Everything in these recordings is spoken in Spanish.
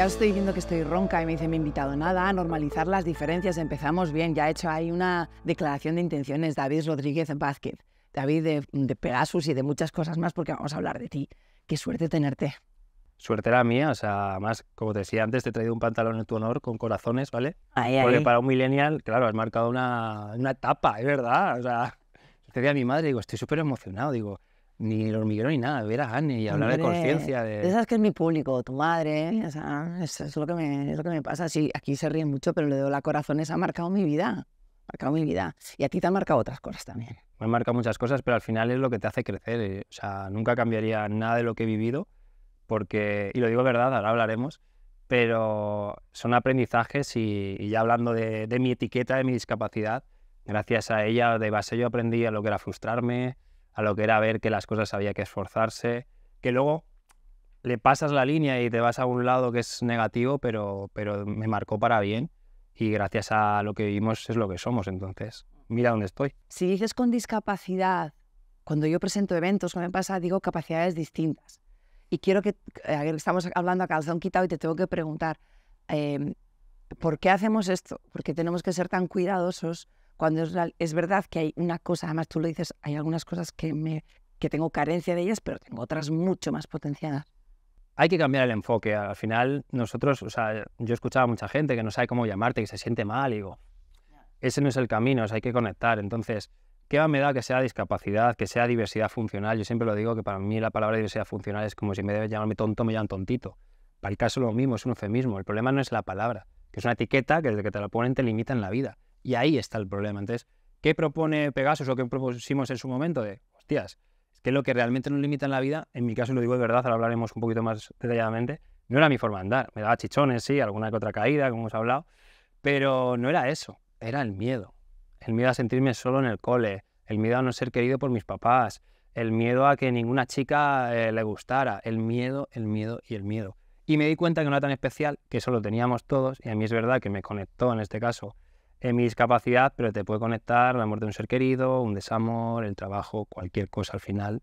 ya estoy viendo que estoy ronca y me dice, me he invitado nada, a normalizar las diferencias, empezamos bien, ya he hecho ahí una declaración de intenciones, David Rodríguez Vázquez, David de Pegasus y de muchas cosas más, porque vamos a hablar de ti. Qué suerte tenerte. Suerte era mía, o sea, además, como te decía antes, te he traído un pantalón en tu honor con corazones, ¿vale? Porque para un millennial, claro, has marcado una etapa, es verdad, o sea, te decía a mi madre, digo, estoy súper emocionado, digo, ni el hormiguero ni nada, ver a Anne y hablar de conciencia. Sabes que es mi público, tu madre, ¿eh? O sea, eso es lo que me pasa. Sí, aquí se ríen mucho, pero lo de Hola Corazones ha marcado mi vida. Y a ti te han marcado otras cosas también. Me han marcado muchas cosas, pero al final es lo que te hace crecer. O sea, nunca cambiaría nada de lo que he vivido, porque, y lo digo verdad, ahora hablaremos, pero son aprendizajes y ya hablando de mi etiqueta, de mi discapacidad, gracias a ella de base yo aprendí a lo que era frustrarme, a lo que era ver que las cosas había que esforzarse, que luego le pasas la línea y te vas a un lado que es negativo, pero me marcó para bien y gracias a lo que vivimos es lo que somos, entonces mira dónde estoy. Si dices con discapacidad, cuando yo presento eventos, como me pasa, digo capacidades distintas. Y quiero que, estamos hablando a calzón quitado y te tengo que preguntar, ¿por qué hacemos esto? ¿Por qué tenemos que ser tan cuidadosos cuando es verdad que hay una cosa, además tú lo dices, hay algunas cosas que tengo carencia de ellas, pero tengo otras mucho más potenciadas? Hay que cambiar el enfoque. Al final nosotros, o sea, yo escuchaba a mucha gente que no sabe cómo llamarte, que se siente mal, y digo, ese no es el camino, hay que conectar. Entonces, ¿qué más me da que sea discapacidad, que sea diversidad funcional? Yo siempre lo digo que para mí la palabra diversidad funcional es como si en vez de llamarme tonto me llaman tontito. Para el caso lo mismo, es un eufemismo. El problema no es la palabra, que es una etiqueta que desde que te la ponen te limita en la vida. Y ahí está el problema. Entonces, ¿qué propone Pegasus o qué propusimos en su momento? Hostias, es que lo que realmente nos limita en la vida, en mi caso lo digo de verdad, ahora hablaremos un poquito más detalladamente, no era mi forma de andar. Me daba chichones, sí, alguna que otra caída, como hemos hablado, pero no era eso, era el miedo. El miedo a sentirme solo en el cole, el miedo a no ser querido por mis papás, el miedo a que ninguna chica le gustara, el miedo y el miedo. Y me di cuenta que no era tan especial, que eso lo teníamos todos, y a mí es verdad que me conectó en este caso en mi discapacidad, pero te puede conectar la muerte de un ser querido, un desamor, el trabajo, cualquier cosa al final,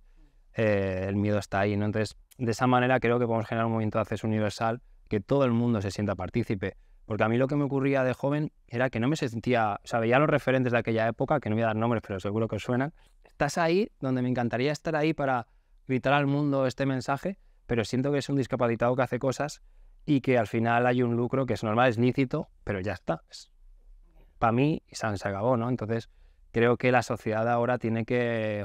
el miedo está ahí, ¿no? Entonces, de esa manera creo que podemos generar un movimiento de acceso universal, que todo el mundo se sienta partícipe. Porque a mí lo que me ocurría de joven era que no me sentía, o sea, veía los referentes de aquella época, que no voy a dar nombres, pero seguro que os suenan. Estás ahí donde me encantaría estar ahí para gritar al mundo este mensaje, pero siento que es un discapacitado que hace cosas y que al final hay un lucro que es normal, es lícito, pero ya está. Para mí, y se acabó, ¿no? Entonces, creo que la sociedad ahora tiene que,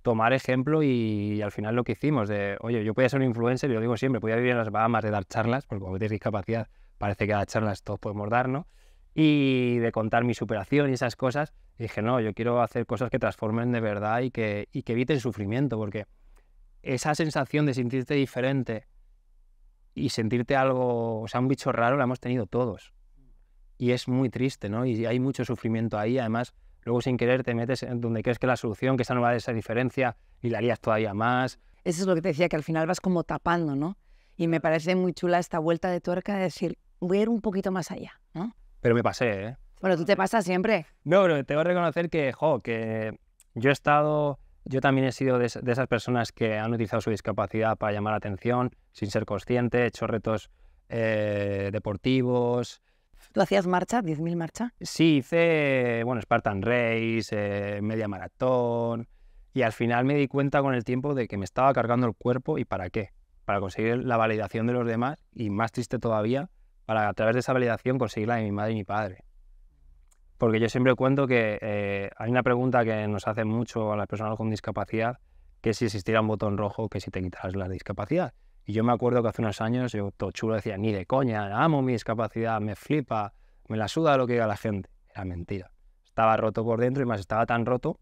tomar ejemplo y al final lo que hicimos de, oye, yo podía ser un influencer, y lo digo siempre, podía vivir en las Bahamas de dar charlas, porque como tienes discapacidad, parece que dar charlas todos podemos dar, ¿no? Y de contar mi superación y esas cosas, y dije, no, yo quiero hacer cosas que transformen de verdad y que eviten sufrimiento, porque esa sensación de sentirte diferente y sentirte algo, o sea, un bicho raro, la hemos tenido todos. Y es muy triste, ¿no? Y hay mucho sufrimiento ahí, además, luego sin querer te metes en donde crees que la solución, que esa no va a esa diferencia, y la harías todavía más. Eso es lo que te decía, que al final vas como tapando, ¿no? Y me parece muy chula esta vuelta de tuerca de decir, voy a ir un poquito más allá, ¿no? Pero me pasé, ¿eh? Bueno, tú te pasas siempre. No, pero tengo que reconocer que, que yo también he sido de esas personas que han utilizado su discapacidad para llamar la atención, sin ser consciente, he hecho retos deportivos. ¿Tú hacías marcha, 10.000 marcha? Sí, hice, bueno, Spartan Race, media maratón, y al final me di cuenta con el tiempo de que me estaba cargando el cuerpo, ¿y para qué? Para conseguir la validación de los demás, y más triste todavía, para a través de esa validación conseguir la de mi madre y mi padre. Porque yo siempre cuento que hay una pregunta que nos hacen mucho a las personas con discapacidad, que es si existiera un botón rojo, que si te quitaras la discapacidad. Y yo me acuerdo que hace unos años yo todo chulo decía, ni de coña, amo mi discapacidad, me flipa, me la suda lo que diga la gente. Era mentira. Estaba roto por dentro y más estaba tan roto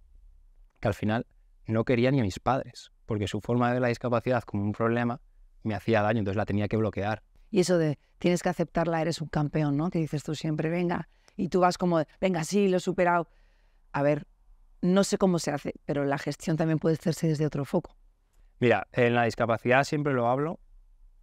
que al final no quería ni a mis padres, porque su forma de ver la discapacidad como un problema me hacía daño, entonces la tenía que bloquear. Y eso de tienes que aceptarla, eres un campeón, ¿no? Que dices tú siempre, venga, y tú vas como, venga, sí, lo he superado. A ver, no sé cómo se hace, pero la gestión también puede hacerse desde otro foco. Mira, en la discapacidad siempre lo hablo,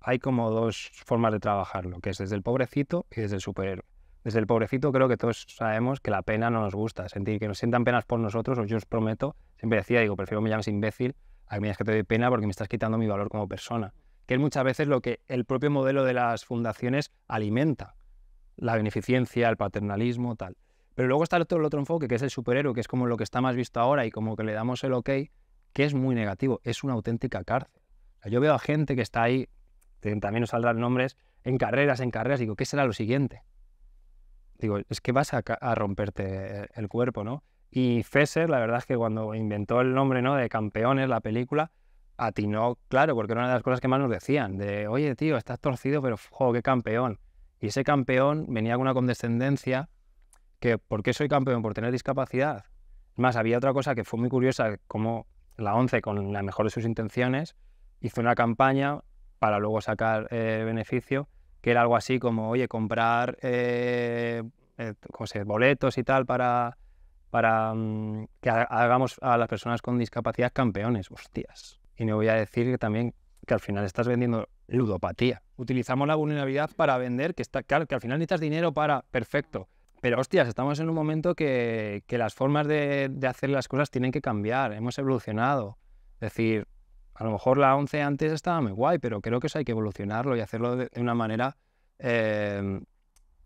hay como dos formas de trabajarlo, que es desde el pobrecito y desde el superhéroe. Desde el pobrecito creo que todos sabemos que la pena no nos gusta, sentir que nos sientan penas por nosotros, o yo os prometo, siempre decía, digo, prefiero me llames imbécil a que me digas que te doy pena porque me estás quitando mi valor como persona. que es muchas veces lo que el propio modelo de las fundaciones alimenta, la beneficencia, el paternalismo, tal. Pero luego está el otro enfoque, que es el superhéroe, que es como lo que está más visto ahora y como que le damos el ok, que es muy negativo, es una auténtica cárcel. O sea, yo veo a gente que está ahí, también nos saldrán nombres, en carreras, digo, ¿qué será lo siguiente? Digo, es que vas a romperte el cuerpo, ¿no? Y Fesser, la verdad es que cuando inventó el nombre, ¿no?, de Campeones, la película, atinó, claro, porque era una de las cosas que más nos decían, de, oye, tío, estás torcido, pero, jo, qué campeón. Y ese campeón venía con una condescendencia que, ¿por qué soy campeón? ¿Por tener discapacidad? Es más, había otra cosa que fue muy curiosa, como la ONCE, con la mejor de sus intenciones, hizo una campaña para luego sacar beneficio, que era algo así como, oye, comprar boletos y tal para que hagamos a las personas con discapacidad campeones. Hostias. Y me voy a decir que también que al final estás vendiendo ludopatía. Utilizamos la vulnerabilidad para vender, claro, que al final necesitas dinero para... Perfecto. Pero, hostias, estamos en un momento que las formas de hacer las cosas tienen que cambiar. Hemos evolucionado. Es decir, a lo mejor la ONCE antes estaba muy guay, pero creo que eso hay que evolucionarlo y hacerlo de una manera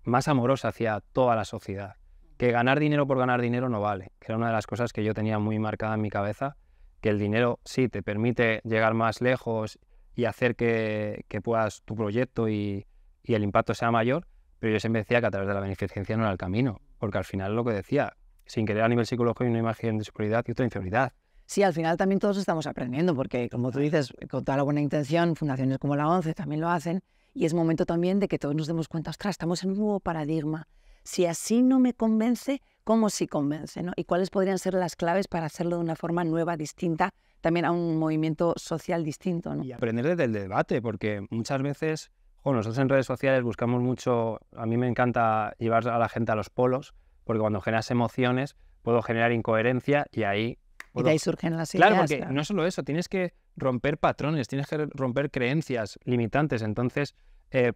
más amorosa hacia toda la sociedad. Que ganar dinero por ganar dinero no vale, que era una de las cosas que yo tenía muy marcada en mi cabeza, que el dinero sí te permite llegar más lejos y hacer que puedas tu proyecto y el impacto sea mayor, pero yo siempre decía que a través de la beneficencia no era el camino, porque al final lo que decía, sin querer a nivel psicológico hay una imagen de superioridad y otra inferioridad. Sí, al final también todos estamos aprendiendo, porque como tú dices, con toda la buena intención, fundaciones como la ONCE también lo hacen, y es momento también de que todos nos demos cuenta, ostras, estamos en un nuevo paradigma. Si así no me convence, ¿cómo sí convence, ¿no? Y cuáles podrían ser las claves para hacerlo de una forma nueva, distinta, también a un movimiento social distinto, ¿no? Y aprender desde el debate, porque muchas veces, nosotros en redes sociales buscamos mucho, a mí me encanta llevar a la gente a los polos, porque cuando generas emociones puedo generar incoherencia y ahí... Y de ahí surgen las ideas. Claro, porque no solo eso, tienes que romper patrones, tienes que romper creencias limitantes. Entonces,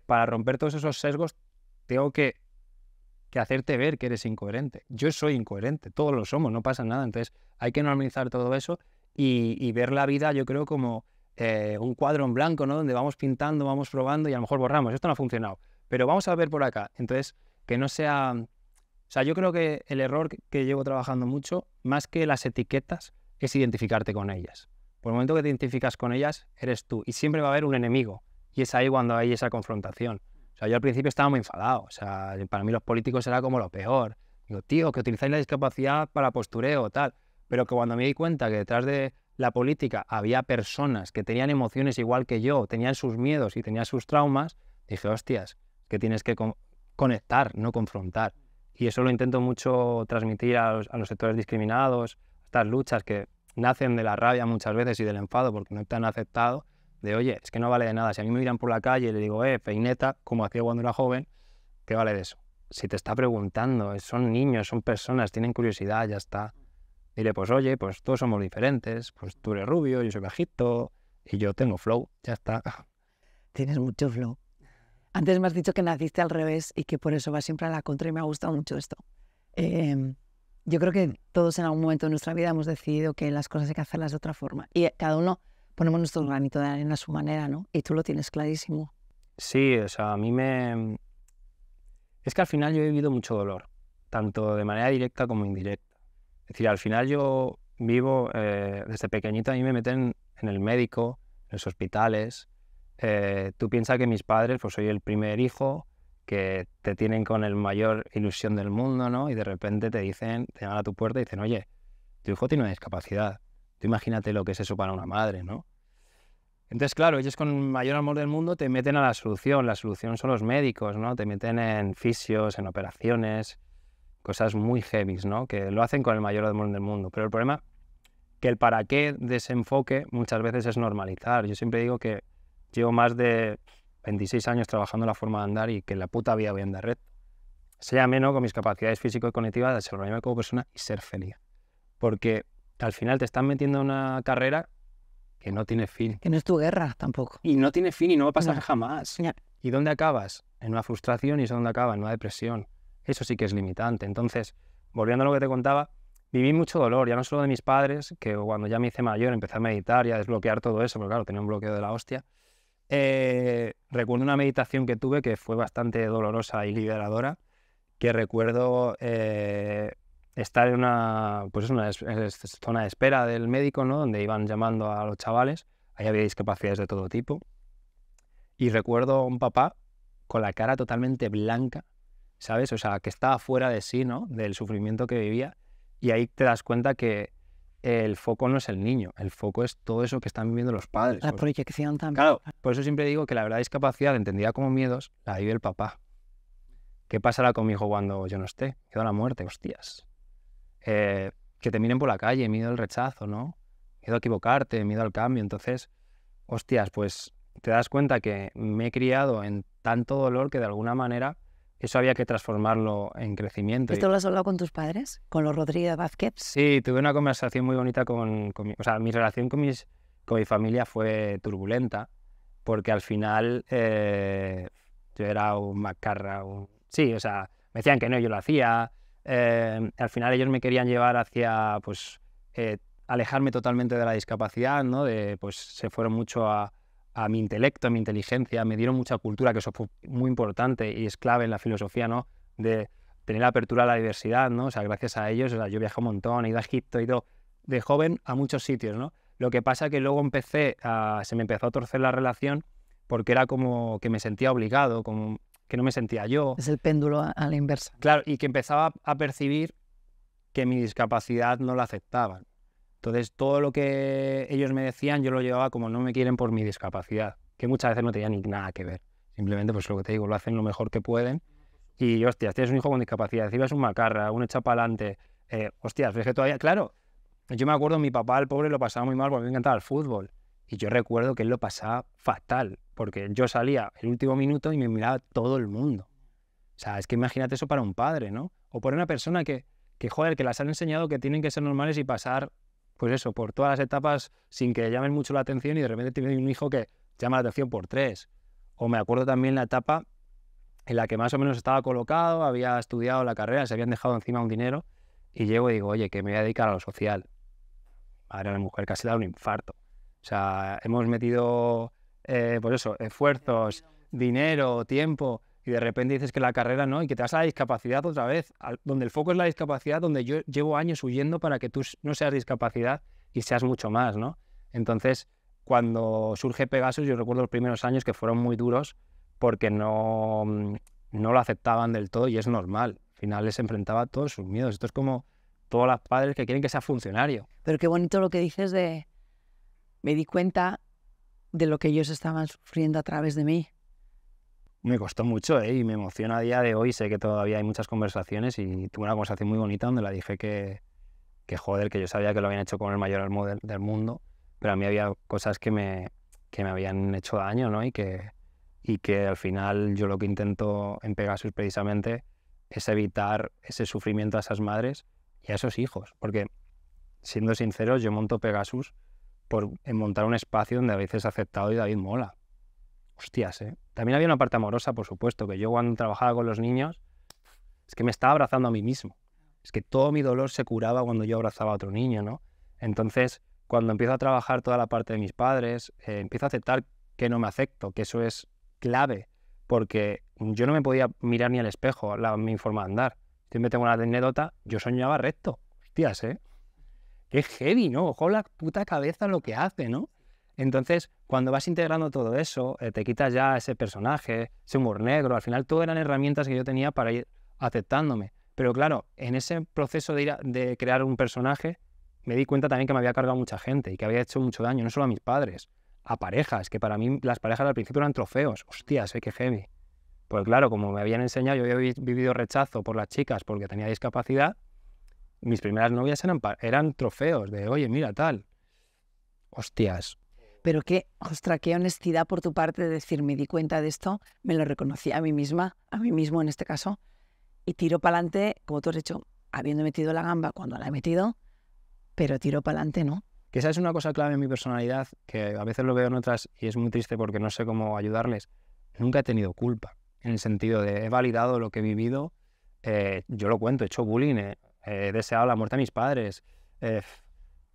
para romper todos esos sesgos, tengo que hacerte ver que eres incoherente. Yo soy incoherente, todos lo somos, no pasa nada. Entonces, hay que normalizar todo eso y ver la vida, yo creo, como un cuadro en blanco, ¿no? Donde vamos pintando, vamos probando y a lo mejor borramos. Esto no ha funcionado, pero vamos a ver por acá. Entonces, que no sea... O sea, yo creo que el error que llevo trabajando mucho, más que las etiquetas, es identificarte con ellas. Por el momento que te identificas con ellas, eres tú. Y siempre va a haber un enemigo. Y es ahí cuando hay esa confrontación. O sea, yo al principio estaba muy enfadado. O sea, para mí los políticos era como lo peor. Digo, tío, que utilizáis la discapacidad para postureo, tal. Pero que cuando me di cuenta que detrás de la política había personas que tenían emociones igual que yo, tenían sus miedos y tenían sus traumas, dije, hostias, que tienes que conectar, no confrontar. Y eso lo intento mucho transmitir a los sectores discriminados, estas luchas que nacen de la rabia muchas veces y del enfado porque no te han aceptado, de oye, es que no vale de nada. Si a mí me miran por la calle y le digo, peineta, como hacía cuando era joven, ¿qué vale de eso? Si te está preguntando, son niños, son personas, tienen curiosidad, ya está. Dile, pues oye, pues todos somos diferentes, pues tú eres rubio, yo soy bajito y yo tengo flow, ya está. Tienes mucho flow. Antes me has dicho que naciste al revés y que por eso vas siempre a la contra y me ha gustado mucho esto. Yo creo que todos en algún momento de nuestra vida hemos decidido que las cosas hay que hacerlas de otra forma. Y cada uno ponemos nuestro granito de arena a su manera, ¿no? Y tú lo tienes clarísimo. Sí, o sea, a mí es que al final yo he vivido mucho dolor, tanto de manera directa como indirecta. Es decir, al final yo vivo, desde pequeñito a mí me meten en el médico, en los hospitales. Tú piensas que mis padres, pues soy el primer hijo, que te tienen con el mayor ilusión del mundo, ¿no? Y de repente te llaman a tu puerta y dicen, oye, tu hijo tiene una discapacidad. Tú imagínate lo que es eso para una madre, ¿no? Entonces, claro, ellos con el mayor amor del mundo te meten a la solución son los médicos, ¿no? Te meten en fisios, en operaciones, cosas muy heavies, ¿no? Que lo hacen con el mayor amor del mundo. Pero el problema, que el para qué de ese enfoque muchas veces es normalizar. Yo siempre digo que llevo más de 26 años trabajando la forma de andar y que en la puta vida voy a andar recto. Sea menos con mis capacidades físico y cognitivas, desarrollarme como persona y ser feliz. Porque al final te están metiendo en una carrera que no tiene fin. Que no es tu guerra tampoco. Y no tiene fin y no va a pasar jamás. Ya. ¿Y dónde acabas? En una frustración y eso dónde acaba, en una depresión. Eso sí que es limitante. Entonces, volviendo a lo que te contaba, viví mucho dolor, ya no solo de mis padres, que cuando ya me hice mayor empecé a meditar y a desbloquear todo eso, porque claro, tenía un bloqueo de la hostia. recuerdo una meditación que tuve que fue bastante dolorosa y liberadora, que recuerdo estar en una zona de espera del médico, ¿no? Donde iban llamando a los chavales, ahí había discapacidades de todo tipo, y recuerdo a un papá con la cara totalmente blanca, ¿sabes? O sea, que estaba fuera de sí, ¿no? Del sufrimiento que vivía, y ahí te das cuenta que el foco no es el niño, el foco es todo eso que están viviendo los padres. La proyección también. Claro, por eso siempre digo que la verdad discapacidad, entendida como miedos, la vive el papá. ¿Qué pasará con mi hijo cuando yo no esté? Miedo a la muerte, hostias. Que te miren por la calle, miedo al rechazo, ¿no? Miedo a equivocarte, miedo al cambio. Entonces, hostias, pues te das cuenta que me he criado en tanto dolor que de alguna manera eso había que transformarlo en crecimiento. ¿Esto lo has hablado con tus padres? ¿Con los Rodríguez Vázquez? Sí, tuve una conversación muy bonita o sea, mi relación con mi familia fue turbulenta, porque al final yo era un macarra, sí, o sea, me decían que no, yo lo hacía. Al final ellos me querían llevar hacia, pues, alejarme totalmente de la discapacidad, ¿no? Pues se fueron mucho a mi intelecto, a mi inteligencia, me dieron mucha cultura, que eso fue muy importante y es clave en la filosofía, ¿no? De tener la apertura a la diversidad, ¿no? O sea, gracias a ellos, o sea, yo viajé un montón, he ido a Egipto, he ido de joven a muchos sitios, ¿no? Lo que pasa que luego se me empezó a torcer la relación porque era como que me sentía obligado, como que no me sentía yo. Es el péndulo a la inversa. Claro, y que empezaba a percibir que mi discapacidad no la aceptaban. Entonces, todo lo que ellos me decían, yo lo llevaba como no me quieren por mi discapacidad, que muchas veces no tenía ni nada que ver. Simplemente, pues lo que te digo, lo hacen lo mejor que pueden. Y, hostias, tienes un hijo con discapacidad, encima es un macarra, un echapalante. Hostias, es que todavía, claro, yo me acuerdo, mi papá, el pobre, lo pasaba muy mal porque me encantaba el fútbol. Y yo recuerdo que él lo pasaba fatal, porque yo salía el último minuto y me miraba todo el mundo. O sea, es que imagínate eso para un padre, ¿no? O por una persona que joder, que las han enseñado que tienen que ser normales y pasar, pues eso, por todas las etapas sin que llamen mucho la atención y de repente tiene un hijo que llama la atención por 3. O me acuerdo también la etapa en la que más o menos estaba colocado, había estudiado la carrera, se habían dejado encima un dinero y llego y digo, oye, que me voy a dedicar a lo social. Madre, la mujer casi le da un infarto. O sea, hemos metido, pues eso, esfuerzos, dinero, tiempo, y de repente dices que la carrera no, y que te vas a la discapacidad otra vez, donde el foco es la discapacidad, donde yo llevo años huyendo para que tú no seas discapacidad y seas mucho más, ¿no? Entonces, cuando surge Pegasus, yo recuerdo los primeros años que fueron muy duros porque no lo aceptaban del todo y es normal. Al final les enfrentaba a todos sus miedos. Esto es como todos los padres que quieren que sea funcionario. Pero qué bonito lo que dices de... Me di cuenta de lo que ellos estaban sufriendo a través de mí. Me costó mucho, y me emociona a día de hoy. Sé que todavía hay muchas conversaciones y tuve una conversación muy bonita donde la dije que joder, que yo sabía que lo habían hecho con el mayor amo del mundo, pero a mí había cosas que me habían hecho daño, ¿no? Y que al final yo lo que intento en Pegasus precisamente es evitar ese sufrimiento a esas madres y a esos hijos, porque siendo sinceros, yo monto Pegasus en montar un espacio donde a veces aceptado y David mola. Hostias, ¿eh? También había una parte amorosa, por supuesto, que yo cuando trabajaba con los niños, es que me estaba abrazando a mí mismo. Es que todo mi dolor se curaba cuando yo abrazaba a otro niño, ¿no? Entonces, cuando empiezo a trabajar toda la parte de mis padres, empiezo a aceptar que no me acepto, que eso es clave, porque yo no me podía mirar ni al espejo, mi forma de andar. Siempre tengo una anécdota, yo soñaba recto. Hostias, ¿eh? Qué heavy, ¿no? Ojo la puta cabeza lo que hace, ¿no? Entonces, cuando vas integrando todo eso, te quitas ya ese personaje, ese humor negro, al final todo eran herramientas que yo tenía para ir aceptándome. Pero claro, en ese proceso de crear un personaje, me di cuenta también que me había cargado mucha gente y que había hecho mucho daño, no solo a mis padres, a parejas, que para mí las parejas al principio eran trofeos. Hostias, qué heavy. Pues claro, como me habían enseñado, yo había vivido rechazo por las chicas porque tenía discapacidad, mis primeras novias eran trofeos de, oye, mira, tal. Hostias. Pero qué, ostras, qué honestidad por tu parte de decir, me di cuenta de esto, me lo reconocí a mí misma, a mí mismo en este caso, y tiro para adelante, como tú has dicho, habiendo metido la gamba cuando la he metido, pero tiro para adelante, ¿no? Que esa es una cosa clave en mi personalidad, que a veces lo veo en otras y es muy triste porque no sé cómo ayudarles. Nunca he tenido culpa, en el sentido de he validado lo que he vivido, yo lo cuento, he hecho bullying, he deseado la muerte a mis padres,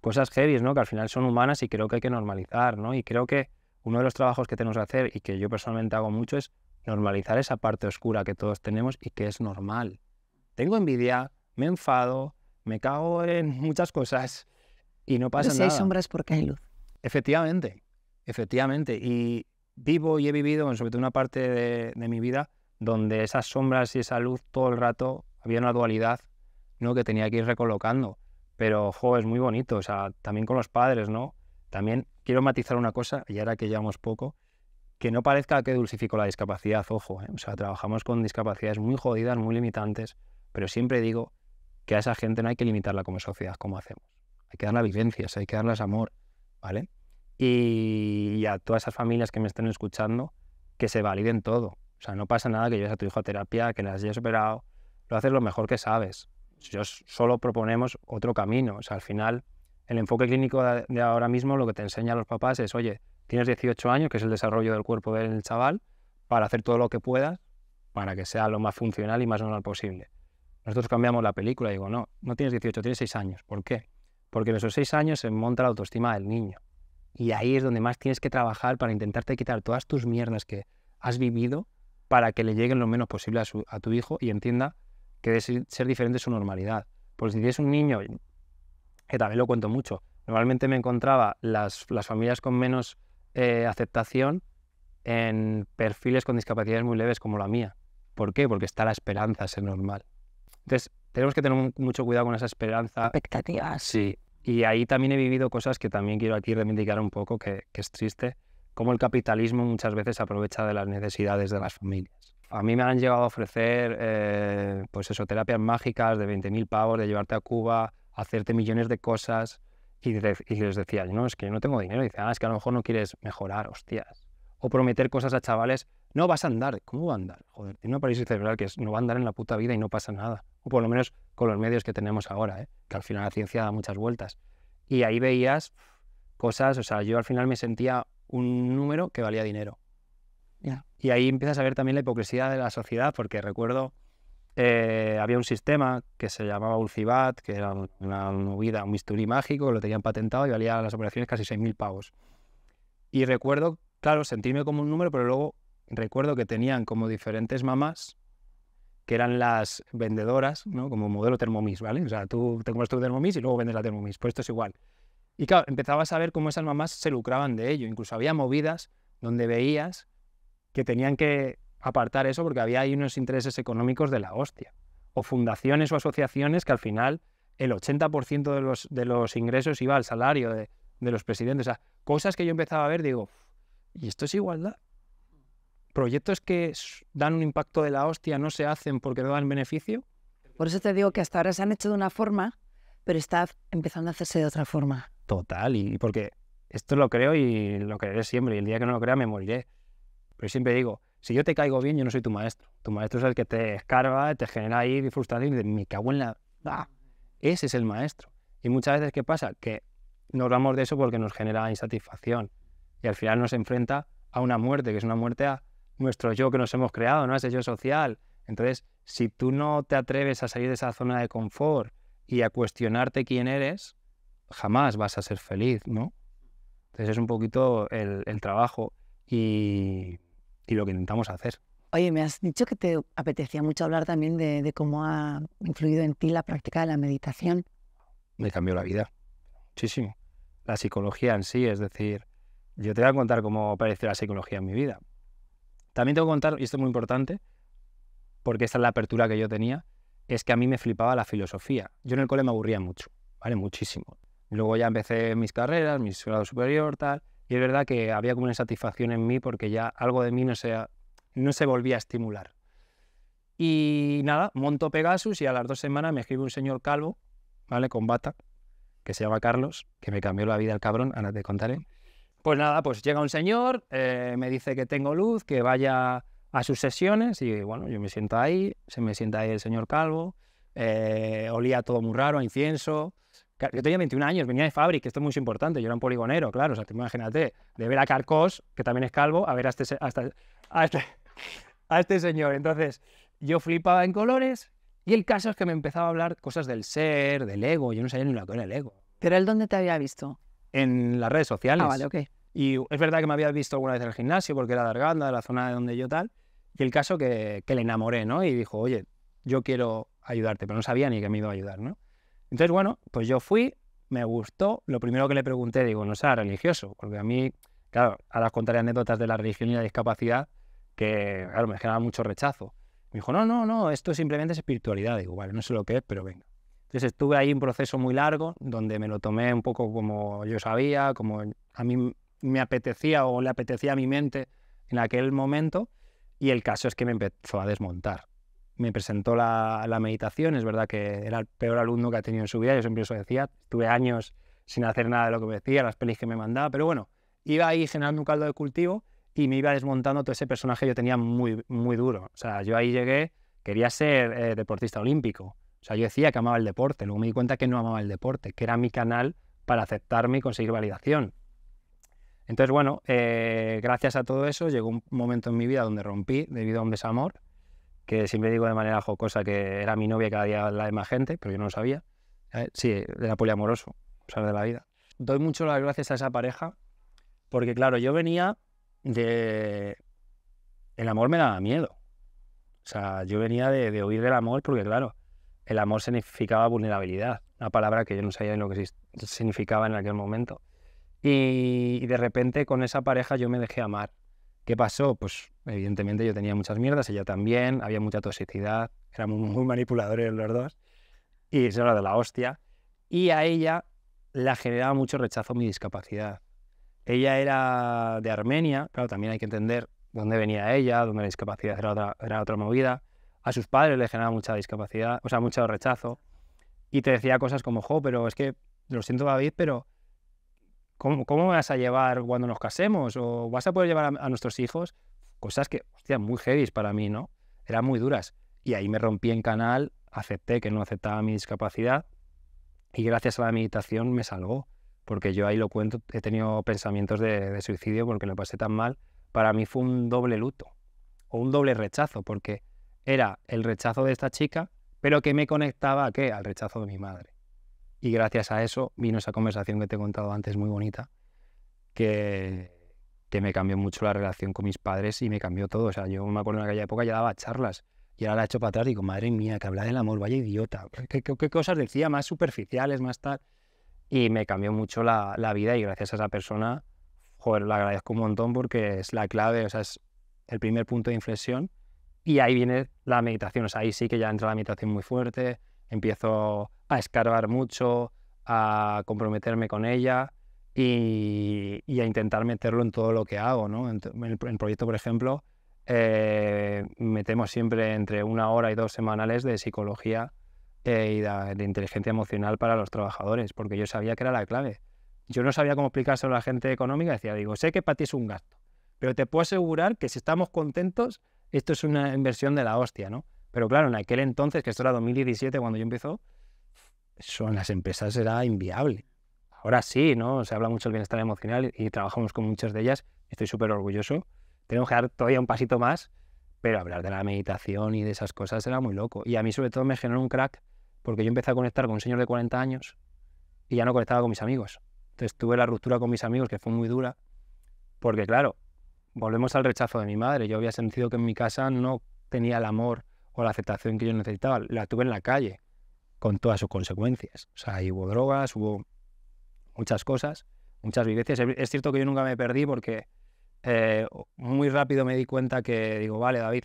cosas heavy, ¿no? Que al final son humanas y creo que hay que normalizar, ¿no? Y creo que uno de los trabajos que tenemos que hacer y que yo personalmente hago mucho es normalizar esa parte oscura que todos tenemos y que es normal. Tengo envidia, me enfado, me cago en muchas cosas y no pasa Pero si nada. hay sombras, porque hay luz. Efectivamente, efectivamente. Y vivo y he vivido, sobre todo una parte de mi vida, donde esas sombras y esa luz todo el rato había una dualidad, ¿no? Que tenía que ir recolocando. Pero, jo, es muy bonito, o sea, también con los padres, ¿no? También quiero matizar una cosa, y ahora que llevamos poco, que no parezca que dulcifico la discapacidad, ojo, ¿eh? O sea, trabajamos con discapacidades muy jodidas, muy limitantes, pero siempre digo que a esa gente no hay que limitarla como sociedad, como hacemos. Hay que darle vivencias, hay que darles amor, ¿vale? Y a todas esas familias que me estén escuchando, que se validen todo. O sea, no pasa nada que lleves a tu hijo a terapia, que las hayas operado, lo haces lo mejor que sabes. Solo proponemos otro camino. O sea, al final, el enfoque clínico de ahora mismo lo que te enseña a los papás es, oye, tienes 18 años, que es el desarrollo del cuerpo del chaval, para hacer todo lo que puedas para que sea lo más funcional y más normal posible. Nosotros cambiamos la película y digo, no tienes 18, tienes 6 años. ¿Por qué? Porque en esos 6 años se monta la autoestima del niño. Y ahí es donde más tienes que trabajar para intentarte quitar todas tus mierdas que has vivido para que le lleguen lo menos posible a tu hijo y entienda que debe ser diferente su normalidad. Porque si tienes un niño, que también lo cuento mucho, normalmente me encontraba las familias con menos aceptación en perfiles con discapacidades muy leves como la mía. ¿Por qué? Porque está la esperanza de ser normal. Entonces, tenemos que tener mucho cuidado con esa esperanza. Expectativas. Sí. Y ahí también he vivido cosas que también quiero aquí reivindicar un poco, que es triste, cómo el capitalismo muchas veces aprovecha de las necesidades de las familias. A mí me han llegado a ofrecer, pues eso, terapias mágicas de 20.000 pavos, de llevarte a Cuba, hacerte millones de cosas, y les decía, no, es que no tengo dinero. Y dice, es que a lo mejor no quieres mejorar, hostias. O prometer cosas a chavales, no vas a andar. ¿Cómo va a andar? Joder, tiene una parálisis cerebral que no va a andar en la puta vida y no pasa nada. O por lo menos con los medios que tenemos ahora, que al final la ciencia da muchas vueltas. Y ahí veías cosas, o sea, yo al final me sentía un número que valía dinero. Yeah. Y ahí empiezas a ver también la hipocresía de la sociedad, porque recuerdo, había un sistema que se llamaba Ulcibat, que era una movida, un bisturí mágico, lo tenían patentado y valía las operaciones casi 6.000 pavos. Y recuerdo, claro, sentirme como un número, pero luego recuerdo que tenían como diferentes mamás que eran las vendedoras, ¿no? Como modelo Thermomix, ¿vale? O sea, tú te compras tu Thermomix y luego vendes la Thermomix, pues esto es igual. Y claro, empezabas a ver cómo esas mamás se lucraban de ello. Incluso había movidas donde veías que tenían que apartar eso porque había ahí unos intereses económicos de la hostia. O fundaciones o asociaciones que al final el 80% de los ingresos iba al salario de los presidentes. O sea, cosas que yo empezaba a ver, digo, ¿y esto es igualdad? Proyectos que dan un impacto de la hostia no se hacen porque no dan beneficio. Por eso te digo que hasta ahora se han hecho de una forma, pero está empezando a hacerse de otra forma. Total, y porque esto lo creo y lo creeré siempre, y el día que no lo crea me moriré. Pero siempre digo, si yo te caigo bien, yo no soy tu maestro. Tu maestro es el que te escarba, te genera ahí frustración y dices, me cago en la... ¡Ah! Ese es el maestro. Y muchas veces, ¿qué pasa? Que nos vamos de eso porque nos genera insatisfacción. Y al final nos enfrenta a una muerte, que es una muerte a nuestro yo que nos hemos creado, ¿no? Ese yo social. Entonces, si tú no te atreves a salir de esa zona de confort y a cuestionarte quién eres, jamás vas a ser feliz, ¿no? Entonces es un poquito el trabajo y lo que intentamos hacer. Oye, me has dicho que te apetecía mucho hablar también de cómo ha influido en ti la práctica de la meditación. Me cambió la vida, muchísimo. La psicología en sí, es decir, yo te voy a contar cómo apareció la psicología en mi vida. También tengo que contar, y esto es muy importante, porque esta es la apertura que yo tenía, es que a mí me flipaba la filosofía. Yo en el cole me aburría mucho, ¿vale? Muchísimo. Luego ya empecé mis carreras, mi grado superior, tal, y es verdad que había como una insatisfacción en mí porque ya algo de mí no se volvía a estimular. Y nada, monto Pegasus y a las 2 semanas me escribe un señor calvo, ¿vale? Con bata, que se llama Carlos, que me cambió la vida el cabrón, ahora te contaré. Pues nada, pues llega un señor, me dice que tengo luz, que vaya a sus sesiones y bueno, yo me siento ahí, se me sienta ahí el señor calvo, olía todo muy raro, a incienso. Yo tenía 21 años, venía de fábrica, esto es muy importante, yo era un poligonero, claro, o sea, imagínate, de ver a Carcós, que también es calvo, a ver a este señor. Entonces, yo flipaba en colores y el caso es que me empezaba a hablar cosas del ser, del ego, yo no sabía ni lo que era el ego. ¿Pero él dónde te había visto? En las redes sociales. Ah, vale, ok. Y es verdad que me había visto alguna vez en el gimnasio porque era de Arganda, de la zona de donde yo tal. Y el caso que le enamoré, ¿no? Y dijo, oye, yo quiero ayudarte, pero no sabía ni que me iba a ayudar, ¿no? Entonces, bueno, pues yo fui, me gustó. Lo primero que le pregunté, digo, no sea religioso, porque a mí, claro, ahora os contaré anécdotas de la religión y la discapacidad que, claro, me generaba mucho rechazo. Me dijo, no, esto simplemente es espiritualidad. Digo, vale, no sé lo que es, pero venga. Entonces estuve ahí un proceso muy largo, donde me lo tomé un poco como yo sabía, como a mí me apetecía o le apetecía a mi mente en aquel momento, y el caso es que me empezó a desmontar. Me presentó la meditación, es verdad que era el peor alumno que ha tenido en su vida, yo siempre eso decía, tuve años sin hacer nada de lo que me decía, las pelis que me mandaba, pero bueno, iba ahí generando un caldo de cultivo y me iba desmontando todo ese personaje que yo tenía muy, muy duro. O sea, yo ahí llegué, quería ser deportista olímpico, o sea, yo decía que amaba el deporte, luego me di cuenta que no amaba el deporte, que era mi canal para aceptarme y conseguir validación. Entonces, bueno, gracias a todo eso llegó un momento en mi vida donde rompí debido a un desamor, que siempre digo de manera jocosa que era mi novia y cada día la de más gente, pero yo no lo sabía. Sí, era poliamoroso, cosas de la vida. Doy mucho las gracias a esa pareja porque, claro, yo venía de... El amor me daba miedo. O sea, yo venía de huir del amor porque, claro, el amor significaba vulnerabilidad, una palabra que yo no sabía lo que significaba en aquel momento. Y de repente con esa pareja yo me dejé amar. ¿Qué pasó? Pues evidentemente yo tenía muchas mierdas, ella también, había mucha toxicidad, éramos muy manipuladores los dos, y eso era de la hostia. Y a ella la generaba mucho rechazo mi discapacidad. Ella era de Armenia, claro, también hay que entender dónde venía ella, dónde la discapacidad era otra movida. A sus padres le generaba mucha discapacidad, o sea, mucho rechazo. Y te decía cosas como, jo, pero es que, lo siento David, pero ¿cómo me vas a llevar cuando nos casemos? ¿O vas a poder llevar a nuestros hijos? Cosas que, hostia, muy heavy para mí, ¿no? Eran muy duras. Y ahí me rompí en canal, acepté que no aceptaba mi discapacidad y gracias a la meditación me salvó. Porque yo ahí lo cuento, he tenido pensamientos de suicidio porque lo pasé tan mal. Para mí fue un doble luto o un doble rechazo, porque era el rechazo de esta chica, pero que me conectaba ¿a qué? Al rechazo de mi madre. Y gracias a eso vino esa conversación que te he contado antes, muy bonita, que me cambió mucho la relación con mis padres y me cambió todo. O sea, yo me acuerdo en aquella época ya daba charlas y ahora la he hecho para atrás y digo, madre mía, que habla del amor, vaya idiota. ¿Qué cosas decía más superficiales, más tal? Y me cambió mucho la vida y gracias a esa persona, joder, la agradezco un montón porque es la clave, o sea, es el primer punto de inflexión y ahí viene la meditación. O sea, ahí sí que ya entra la meditación muy fuerte, empiezo a escarbar mucho, a comprometerme con ella y a intentar meterlo en todo lo que hago, ¿no? En el proyecto, por ejemplo, metemos siempre entre 1 hora y 2 semanales de psicología y de inteligencia emocional para los trabajadores, porque yo sabía que era la clave. Yo no sabía cómo explicárselo a la gente económica, decía, digo, sé que para ti es un gasto, pero te puedo asegurar que si estamos contentos, esto es una inversión de la hostia, ¿no? Pero claro, en aquel entonces, que esto era 2017 cuando yo empezó, eso en las empresas era inviable. Ahora sí, ¿no? Se habla mucho del bienestar emocional y trabajamos con muchas de ellas, estoy súper orgulloso. Tenemos que dar todavía un pasito más, pero hablar de la meditación y de esas cosas era muy loco. Y a mí sobre todo me generó un crack, porque yo empecé a conectar con un señor de 40 años y ya no conectaba con mis amigos. Entonces tuve la ruptura con mis amigos, que fue muy dura, porque claro, volvemos al rechazo de mi madre. Yo había sentido que en mi casa no tenía el amor o la aceptación que yo necesitaba. La tuve en la calle, con todas sus consecuencias. O sea, ahí hubo drogas, hubo muchas cosas, muchas vivencias. Es cierto que yo nunca me perdí porque muy rápido me di cuenta que, digo, vale, David,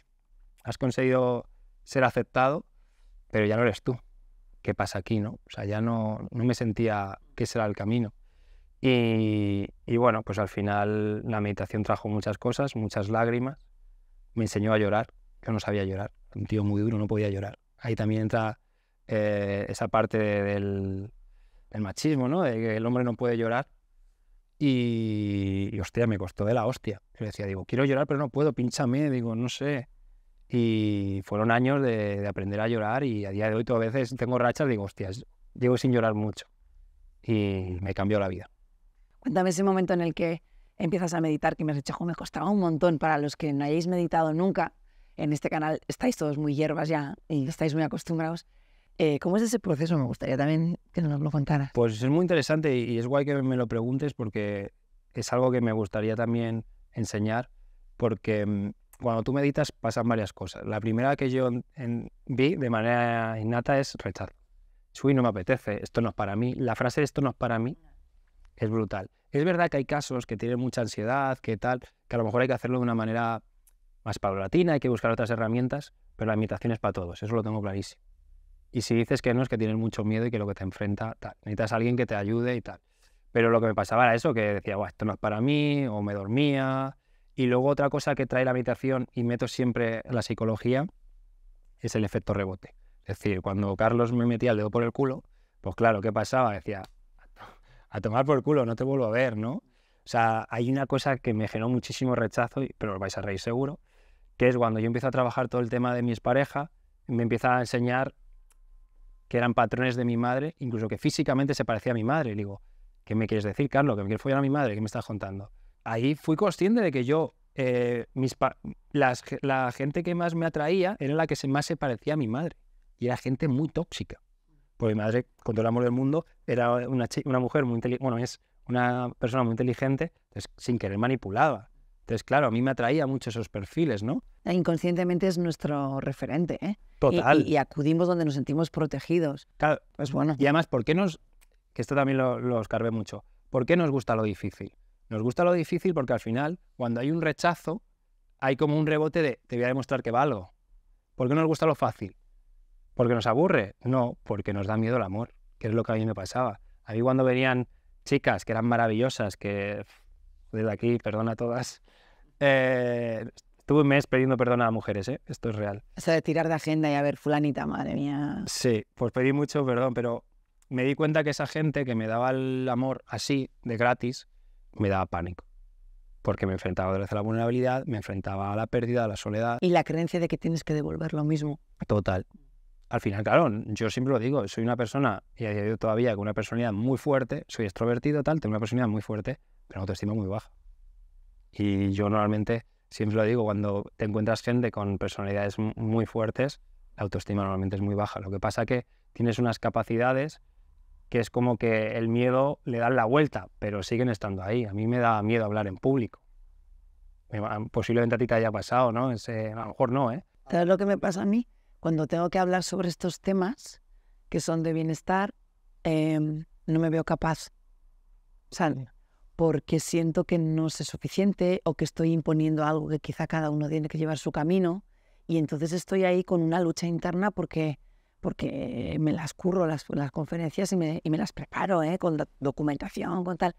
has conseguido ser aceptado, pero ya no eres tú. ¿Qué pasa aquí, no? O sea, ya no me sentía que ese era el camino. Y bueno, pues al final la meditación trajo muchas cosas, muchas lágrimas. Me enseñó a llorar. Yo no sabía llorar. Un tío muy duro, no podía llorar. Ahí también entra esa parte del machismo, ¿no? De que el hombre no puede llorar. Y hostia, me costó de la hostia. Yo decía, digo, quiero llorar, pero no puedo, pínchame, digo, no sé. Y fueron años de aprender a llorar y a día de hoy a veces tengo rachas, digo, hostias, llevo sin llorar mucho. Y me cambió la vida. Cuéntame ese momento en el que empiezas a meditar, que me has dicho, "Jo, me costaba un montón". Para los que no hayáis meditado nunca, en este canal estáis todos muy hierbas ya y estáis muy acostumbrados. ¿Cómo es ese proceso? Me gustaría también que nos lo contaras. Pues es muy interesante y es guay que me lo preguntes porque es algo que me gustaría también enseñar, porque cuando tú meditas pasan varias cosas. La primera que yo vi de manera innata es rechazo. Uy, no me apetece, esto no es para mí. La frase esto no es para mí es brutal. Es verdad que hay casos que tienen mucha ansiedad, que tal, que a lo mejor hay que hacerlo de una manera más paulatina, hay que buscar otras herramientas, pero la meditación es para todos, eso lo tengo clarísimo. Y si dices que no, es que tienes mucho miedo y que lo que te enfrenta, tal. Necesitas a alguien que te ayude y tal. Pero lo que me pasaba era eso, que decía, esto no es para mí, o me dormía. Y luego otra cosa que trae la meditación, y meto siempre en la psicología, es el efecto rebote. Es decir, cuando Carlos me metía el dedo por el culo, pues claro, ¿qué pasaba? Decía, a tomar por culo, no te vuelvo a ver, ¿no? O sea, hay una cosa que me generó muchísimo rechazo, pero os vais a reír seguro, que es cuando yo empiezo a trabajar todo el tema de mi expareja, me empieza a enseñar que eran patrones de mi madre, incluso que físicamente se parecía a mi madre. Y digo, ¿qué me quieres decir, Carlos? ¿Que me quieres follar a mi madre? ¿Qué me estás contando? Ahí fui consciente de que yo, la gente que más me atraía era la que más se parecía a mi madre. Y era gente muy tóxica. Porque mi madre, con todo el amor del mundo, era una mujer muy inteligente, bueno, es una persona muy inteligente, entonces, sin querer manipulaba. Entonces, claro, a mí me atraía mucho esos perfiles, ¿no? Inconscientemente es nuestro referente, ¿eh? Total. Y acudimos donde nos sentimos protegidos. Claro. Pues bueno. Y además, ¿por qué que esto también lo escarbé mucho, ¿por qué nos gusta lo difícil? Nos gusta lo difícil porque al final, cuando hay un rechazo, hay como un rebote de te voy a demostrar que valgo. ¿Por qué nos gusta lo fácil? ¿Porque nos aburre? No, porque nos da miedo el amor, que es lo que a mí me pasaba. A mí cuando venían chicas que eran maravillosas, que desde aquí, perdona a todas, estuve un mes pidiendo perdón a mujeres, ¿eh? Esto es real. Eso de tirar de agenda y a ver, fulanita, madre mía. Sí, pues pedí mucho perdón, pero me di cuenta que esa gente que me daba el amor así, de gratis, me daba pánico. Porque me enfrentaba otra vez a la vulnerabilidad, me enfrentaba a la pérdida, a la soledad. Y la creencia de que tienes que devolver lo mismo. Total. Al final, claro, yo siempre lo digo, soy una persona, y a día de hoy todavía con una personalidad muy fuerte, soy extrovertido, tal, tengo una personalidad muy fuerte, pero una autoestima muy baja. Y yo normalmente, siempre lo digo, cuando te encuentras gente con personalidades muy fuertes, la autoestima normalmente es muy baja. Lo que pasa es que tienes unas capacidades que es como que el miedo le dan la vuelta, pero siguen estando ahí. A mí me da miedo hablar en público. Posiblemente a ti te haya pasado, ¿no? A lo mejor no, ¿eh? ¿Sabes lo que me pasa a mí? Cuando tengo que hablar sobre estos temas que son de bienestar, no me veo capaz. O sea, porque siento que no sé suficiente o que estoy imponiendo algo que quizá cada uno tiene que llevar su camino, y entonces estoy ahí con una lucha interna porque me las curro las conferencias y me las preparo, con documentación, con tal.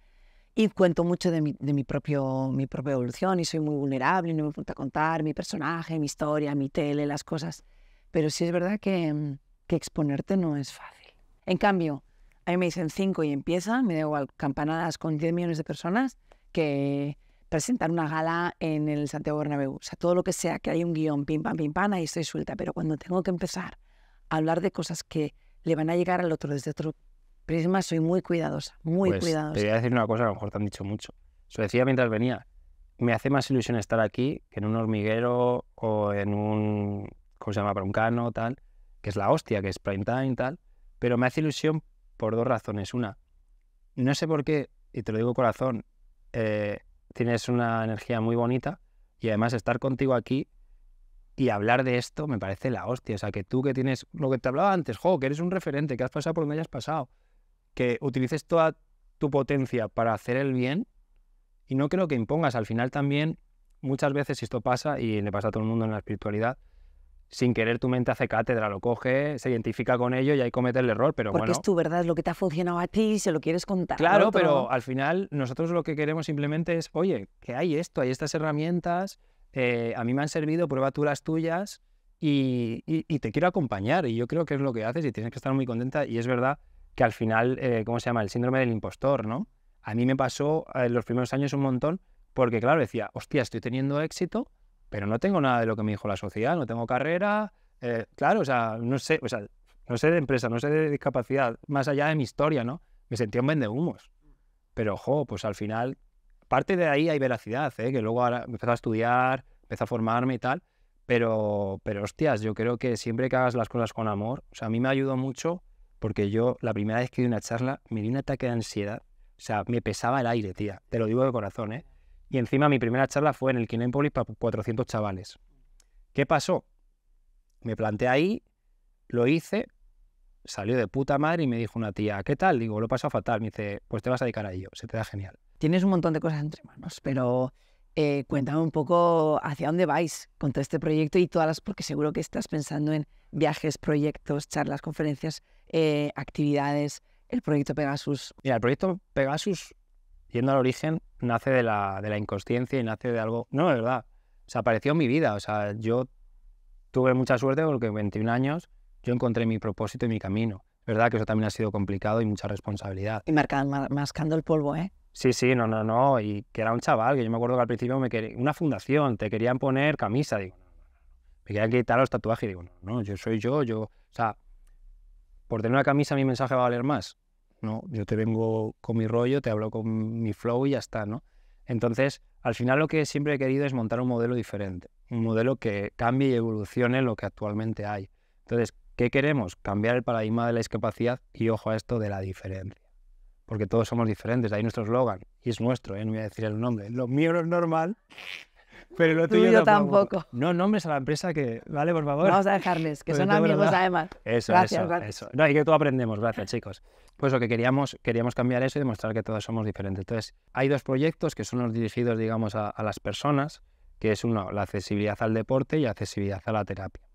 Y cuento mucho de mi propia evolución y soy muy vulnerable y no me importa contar mi personaje, mi historia, mi tele, las cosas. Pero sí es verdad que exponerte no es fácil. En cambio, a mí me dicen 5 y empieza, me da igual campanadas con 10 millones de personas que presentar una gala en el Santiago Bernabéu. O sea, todo lo que sea, que hay un guión, pim, pam, ahí estoy suelta. Pero cuando tengo que empezar a hablar de cosas que le van a llegar al otro desde otro prisma, soy muy cuidadosa, muy cuidadosa. Te voy a decir una cosa que a lo mejor te han dicho mucho. Se lo decía mientras venía. Me hace más ilusión estar aquí que en un hormiguero o en un, ¿cómo se llama? Broncano, tal, que es la hostia, que es prime time, tal. Pero me hace ilusión por 2 razones. Una, no sé por qué, y te lo digo corazón, tienes una energía muy bonita y además estar contigo aquí y hablar de esto me parece la hostia. O sea, que tú que tienes, lo que te hablaba antes, que eres un referente, que has pasado por donde hayas pasado, que utilices toda tu potencia para hacer el bien y no creo que impongas. Al final también, muchas veces, si esto pasa, y le pasa a todo el mundo en la espiritualidad, sin querer tu mente hace cátedra, lo coge, se identifica con ello y ahí comete el error, pero porque bueno. es tu verdad, es lo que te ha funcionado a ti, se lo quieres contar. Claro, pero al final nosotros lo que queremos simplemente es, oye, que hay esto, hay estas herramientas, a mí me han servido, prueba tú las tuyas y te quiero acompañar. Y yo creo que es lo que haces y tienes que estar muy contenta. Y es verdad que al final, ¿cómo se llama? El síndrome del impostor, ¿no? A mí me pasó en los primeros años un montón porque, claro, decía, hostia, estoy teniendo éxito, pero no tengo nada de lo que me dijo la sociedad, no tengo carrera, claro, o sea, no sé de empresa, no sé de discapacidad, más allá de mi historia, ¿no? Me sentía un vendehumos. Pero, pues al final, parte de ahí hay veracidad, que luego ahora empecé a estudiar, empecé a formarme y tal, pero hostias, yo creo que siempre que hagas las cosas con amor, o sea, a mí me ayudó mucho porque yo, la primera vez que di una charla, me di un ataque de ansiedad. O sea, me pesaba el aire, tía. Te lo digo de corazón, ¿eh? Y encima mi primera charla fue en el Kinépolis para 400 chavales. ¿Qué pasó? Me planté ahí, lo hice, salió de puta madre y me dijo una tía, ¿qué tal? Digo, lo he pasado fatal. Me dice, pues te vas a dedicar a ello, se te da genial. Tienes un montón de cosas entre manos, pero cuéntame un poco hacia dónde vais con todo este proyecto y todas las, porque seguro que estás pensando en viajes, proyectos, charlas, conferencias, actividades, el proyecto Pegasus. Mira, el proyecto Pegasus, yendo al origen, nace de la inconsciencia y nace de algo... No, de verdad. O sea, apareció en mi vida. O sea, yo tuve mucha suerte porque en 21 años yo encontré mi propósito y mi camino. Es verdad que eso también ha sido complicado y mucha responsabilidad. Y mascando el polvo, ¿eh? Sí, no. Y que era un chaval, que yo me acuerdo que al principio me quería... Una fundación, te querían poner camisa. Digo, no. Me querían quitar los tatuajes. Digo, no, yo soy yo. O sea, por tener una camisa mi mensaje va a valer más. No, yo te vengo con mi rollo, te hablo con mi flow y ya está, ¿no? Entonces, al final lo que siempre he querido es montar un modelo diferente, un modelo que cambie y evolucione lo que actualmente hay. Entonces, ¿qué queremos? Cambiar el paradigma de la discapacidad y, ojo a esto, de la diferencia. Porque todos somos diferentes, de ahí nuestro eslogan, y es nuestro, no voy a decir el nombre. Lo mío no es normal, pero lo tuyo tampoco. No nombres a la empresa que... Vale, por favor. Vamos a dejarles, que son amigos además. Eso. No, y que todo aprendemos, gracias, chicos. Pues lo que queríamos cambiar eso y demostrar que todos somos diferentes. Entonces, hay dos proyectos que son los dirigidos, digamos, a las personas, que es uno, la accesibilidad al deporte y accesibilidad a la terapia,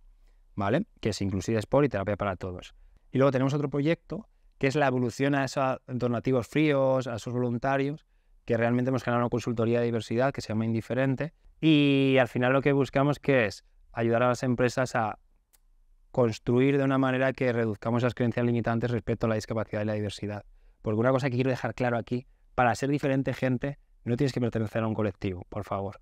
¿vale? Que es Inclusive Sport y terapia para todos. Y luego tenemos otro proyecto, que es la evolución a esos donativos fríos, a esos voluntarios, que realmente hemos generado una consultoría de diversidad que se llama Indiferente. Y al final lo que buscamos que es ayudar a las empresas a construir de una manera que reduzcamos esas creencias limitantes respecto a la discapacidad y la diversidad. Porque una cosa que quiero dejar claro aquí, para ser diferente gente, no tienes que pertenecer a un colectivo, por favor.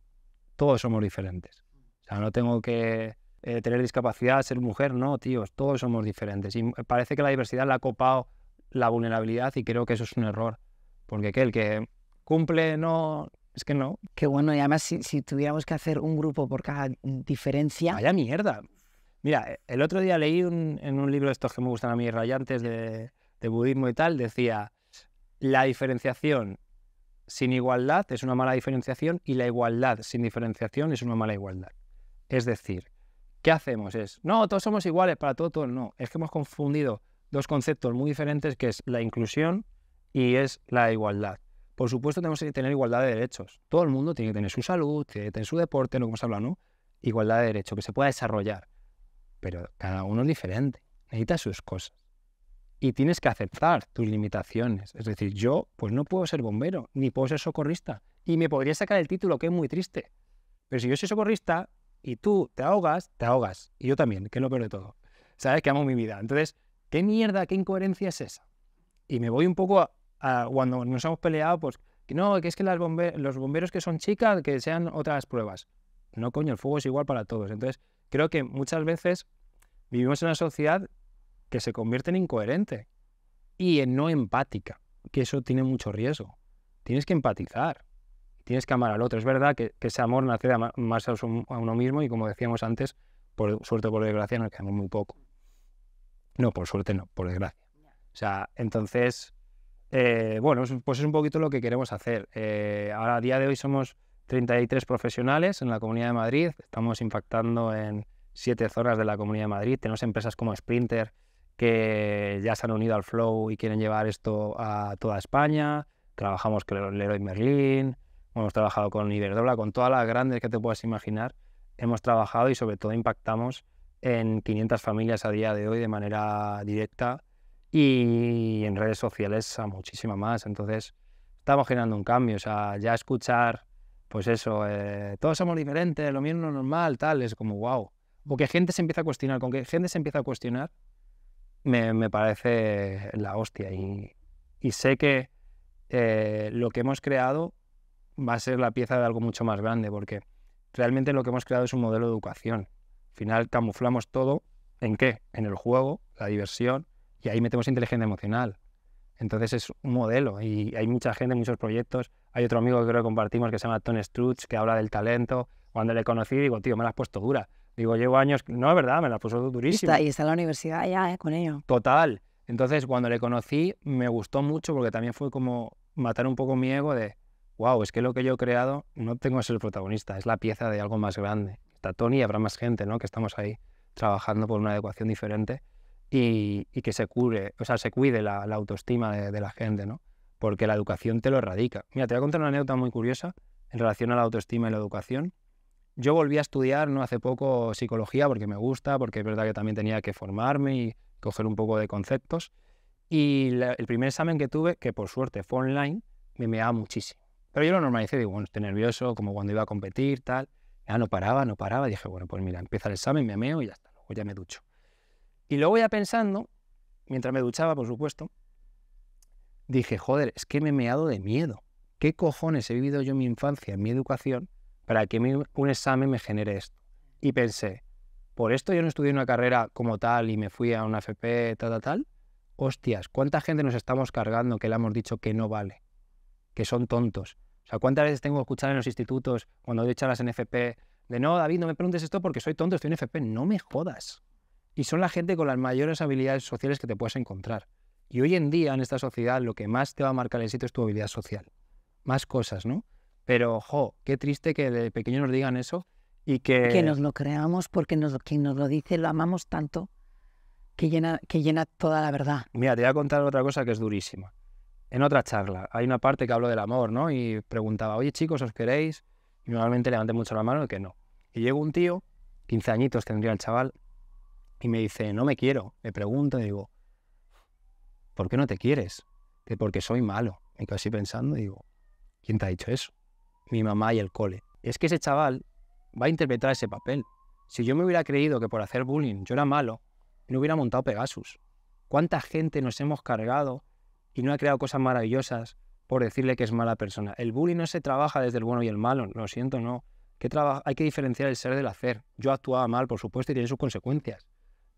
Todos somos diferentes. O sea, no tengo que tener discapacidad, ser mujer, no, tíos, todos somos diferentes. Y parece que la diversidad la ha copado la vulnerabilidad y creo que eso es un error. Porque el que cumple, no... Es que no. Qué bueno, y además si tuviéramos que hacer un grupo por cada diferencia... Vaya mierda. Mira, el otro día leí en un libro de estos que me gustan a mí, rayantes de budismo y tal, decía, la diferenciación sin igualdad es una mala diferenciación y la igualdad sin diferenciación es una mala igualdad. Es decir, ¿qué hacemos? No, todos somos iguales, para todos, no. Es que hemos confundido dos conceptos muy diferentes, que es la inclusión y es la igualdad. Por supuesto tenemos que tener igualdad de derechos. Todo el mundo tiene que tener su salud, tiene que tener su deporte, lo que hemos hablado, ¿no? Igualdad de derechos, que se pueda desarrollar. Pero cada uno es diferente, necesita sus cosas. Y tienes que aceptar tus limitaciones. Es decir, yo pues no puedo ser bombero, ni puedo ser socorrista. Y me podría sacar el título, que es muy triste. Pero si yo soy socorrista y tú te ahogas. Y yo también, que es lo peor de todo. ¿Sabes? Que amo mi vida. Entonces, ¿qué mierda, qué incoherencia es esa? Y me voy un poco a cuando nos hemos peleado, pues, que no, que es que los bomberos que son chicas, que sean otras pruebas. No, coño, el fuego es igual para todos. Entonces, creo que muchas veces vivimos en una sociedad que se convierte en incoherente y en no empática, que eso tiene mucho riesgo. Tienes que empatizar, tienes que amar al otro. Es verdad que ese amor nace de amarse a uno mismo y, como decíamos antes, por suerte o por desgracia nos quedamos muy poco. No, por suerte no, por desgracia. O sea, entonces, bueno, pues es un poquito lo que queremos hacer. Ahora, a día de hoy, somos 33 profesionales en la Comunidad de Madrid. Estamos impactando en 7 zonas de la Comunidad de Madrid. Tenemos empresas como Sprinter que ya se han unido al Flow y quieren llevar esto a toda España. Trabajamos con Leroy Merlin, hemos trabajado con Iberdrola, con todas las grandes que te puedas imaginar. Hemos trabajado y sobre todo impactamos en 500 familias a día de hoy de manera directa y en redes sociales a muchísima más. Entonces estamos generando un cambio. O sea, ya escuchar, pues eso, todos somos diferentes, lo mío no es normal, tal, es como wow. Porque gente se empieza a cuestionar, con que gente se empieza a cuestionar, me parece la hostia. Y sé que lo que hemos creado va a ser la pieza de algo mucho más grande, porque realmente lo que hemos creado es un modelo de educación. Al final camuflamos todo, ¿en qué? En el juego, la diversión, y ahí metemos inteligencia emocional. Entonces es un modelo, y hay mucha gente, muchos proyectos. Hay otro amigo que creo que compartimos que se llama Tony Strutz, que habla del talento. Cuando le conocí, digo, tío, me la has puesto dura. Digo, llevo años... No, es verdad, me la puso durísima. Y está en la universidad ya, con ello. Total. Entonces, cuando le conocí, me gustó mucho porque también fue como matar un poco mi ego de, wow, es que lo que yo he creado no tengo que ser el protagonista, es la pieza de algo más grande. Está Tony y habrá más gente, ¿no? Que estamos ahí trabajando por una adecuación diferente y que se cuide la autoestima de la gente, ¿no? Porque la educación te lo erradica. Mira, te voy a contar una anécdota muy curiosa en relación a la autoestima y la educación. Yo volví a estudiar, ¿no? Hace poco psicología porque me gusta, porque es verdad que también tenía que formarme y coger un poco de conceptos. Y el primer examen que tuve, que por suerte fue online, me meaba muchísimo. Pero yo lo normalicé, digo, bueno, estoy nervioso, como cuando iba a competir, tal. Ya no paraba. Dije, bueno, pues mira, empieza el examen, me meo y ya está, luego ya me ducho. Y luego ya pensando, mientras me duchaba, por supuesto, dije, joder, es que me he meado de miedo. ¿Qué cojones he vivido yo en mi infancia, en mi educación, para que un examen me genere esto? Y pensé, ¿por esto yo no estudié una carrera como tal y me fui a una FP, tal? Hostias, ¿cuánta gente nos estamos cargando que le hemos dicho que no vale? Que son tontos. O sea, ¿cuántas veces tengo que escuchar en los institutos, cuando doy charlas en FP, de no, David, no me preguntes esto porque soy tonto, estoy en FP? No me jodas. Y son la gente con las mayores habilidades sociales que te puedes encontrar. Y hoy en día, en esta sociedad, lo que más te va a marcar el éxito es tu habilidad social. Más cosas, ¿no? Pero, qué triste que de pequeño nos digan eso y que... Que nos lo creamos porque quien nos lo dice lo amamos tanto que llena toda la verdad. Mira, te voy a contar otra cosa que es durísima. En otra charla hay una parte que hablo del amor, ¿no? Y preguntaba, oye chicos, ¿os queréis? Y normalmente levanté mucho la mano y que no. Y llega un tío, 15 añitos tendría el chaval, y me dice, no me quiero. Me pregunta y digo, ¿por qué no te quieres? Que porque soy malo. Me quedo así pensando y digo, ¿quién te ha dicho eso? Mi mamá y el cole. Es que ese chaval va a interpretar ese papel. Si yo me hubiera creído que por hacer bullying yo era malo, no hubiera montado Pegasus. ¿Cuánta gente nos hemos cargado y no ha creado cosas maravillosas por decirle que es mala persona? El bullying no se trabaja desde el bueno y el malo, lo siento, no. Hay que diferenciar el ser del hacer. Yo actuaba mal, por supuesto, y tiene sus consecuencias,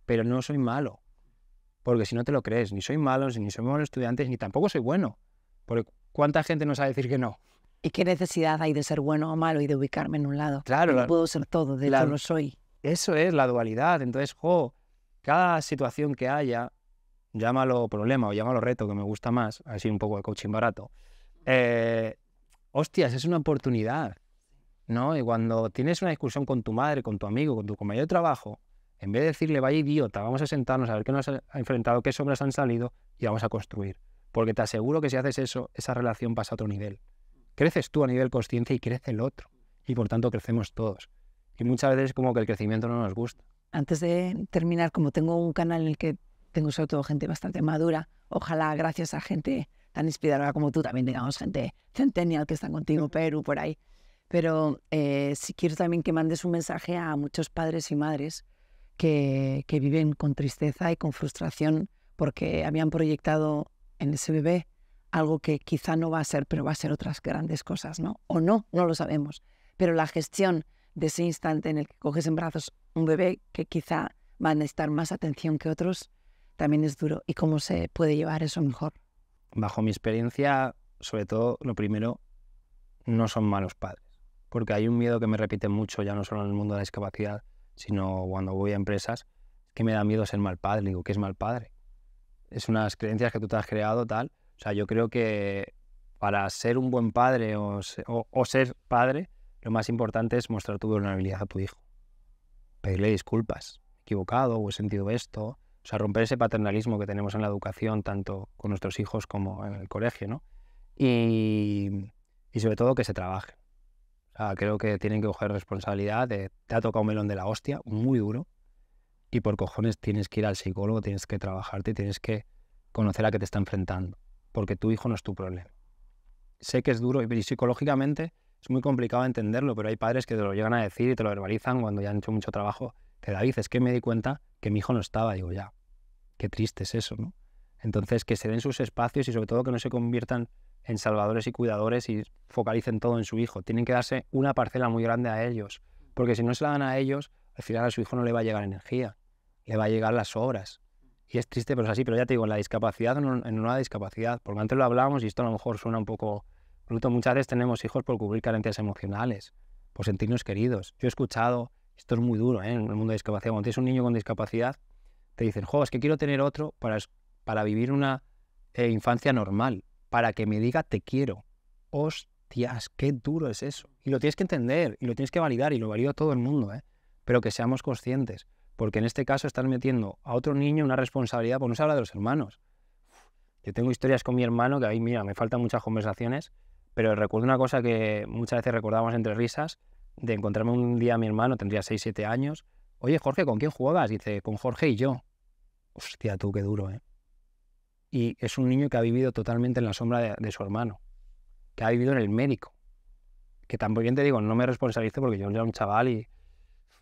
pero no soy malo, porque si no te lo crees, ni soy malo, ni soy mal estudiante, ni tampoco soy bueno, porque ¿cuánta gente nos sabe decir que no? ¿Y qué necesidad hay de ser bueno o malo y de ubicarme en un lado? Claro, no puedo ser todo, de hecho lo soy. Eso es la dualidad. Entonces, cada situación que haya, llámalo problema o llámalo reto, que me gusta más, así un poco de coaching barato, hostias, es una oportunidad, ¿no? Y cuando tienes una discusión con tu madre, con tu amigo, con tu compañero de trabajo, en vez de decirle, vaya idiota, vamos a sentarnos a ver qué nos ha enfrentado, qué sombras han salido y vamos a construir. Porque te aseguro que si haces eso, esa relación pasa a otro nivel. Creces tú a nivel consciente y crece el otro. Y por tanto crecemos todos. Y muchas veces como que el crecimiento no nos gusta. Antes de terminar, como tengo un canal en el que tengo sobre todo gente bastante madura, ojalá gracias a gente tan inspiradora como tú también tengamos gente centennial que están contigo, Perú, por ahí. Pero sí quiero también que mandes un mensaje a muchos padres y madres que viven con tristeza y con frustración porque habían proyectado en ese bebé algo que quizá no va a ser, pero va a ser otras grandes cosas, ¿no? O no lo sabemos. Pero la gestión de ese instante en el que coges en brazos un bebé que quizá va a necesitar más atención que otros, también es duro. ¿Y cómo se puede llevar eso mejor? Bajo mi experiencia, sobre todo, lo primero, no son malos padres. Porque hay un miedo que me repite mucho, ya no solo en el mundo de la discapacidad, sino cuando voy a empresas, que me da miedo ser mal padre. Digo, ¿qué es mal padre? Es unas creencias que tú te has creado, tal. O sea, yo creo que para ser un buen padre o ser padre, lo más importante es mostrar tu vulnerabilidad a tu hijo. Pedirle disculpas. Me he equivocado o he sentido esto. O sea, romper ese paternalismo que tenemos en la educación, tanto con nuestros hijos como en el colegio, ¿no? Y sobre todo que se trabaje. O sea, creo que tienen que coger responsabilidad de, te ha tocado un melón de la hostia, muy duro, y por cojones tienes que ir al psicólogo, tienes que trabajarte, tienes que conocer a qué te está enfrentando, porque tu hijo no es tu problema. Sé que es duro y psicológicamente es muy complicado entenderlo, pero hay padres que te lo llegan a decir y te lo verbalizan cuando ya han hecho mucho trabajo, que David, es que me di cuenta que mi hijo no estaba. Digo, ya, qué triste es eso, ¿no? Entonces, que se den sus espacios y sobre todo que no se conviertan en salvadores y cuidadores y focalicen todo en su hijo. Tienen que darse una parcela muy grande a ellos, porque si no se la dan a ellos, al final a su hijo no le va a llegar energía, le va a llegar las obras. Y es triste, pero es así. Pero ya te digo, en la discapacidad, en una discapacidad, porque antes lo hablábamos y esto a lo mejor suena un poco bruto, muchas veces tenemos hijos por cubrir carencias emocionales, por sentirnos queridos. Yo he escuchado, esto es muy duro, en el mundo de discapacidad, cuando tienes un niño con discapacidad, te dicen, es que quiero tener otro para vivir una infancia normal, para que me diga te quiero. Hostias, qué duro es eso. Y lo tienes que entender, y lo tienes que validar, y lo valida todo el mundo, ¿eh? Pero que seamos conscientes, porque en este caso estás metiendo a otro niño una responsabilidad, porque no se habla de los hermanos. Yo tengo historias con mi hermano que ahí, mira, me faltan muchas conversaciones, pero recuerdo una cosa que muchas veces recordábamos entre risas, de encontrarme un día a mi hermano, tendría 6, 7 años. Oye, Jorge, ¿con quién juegas? Dice, con Jorge y yo. Hostia, tú, qué duro, ¿eh? Y es un niño que ha vivido totalmente en la sombra de su hermano, que ha vivido en el médico. Que tampoco bien te digo, no me responsabilizo porque yo era un chaval y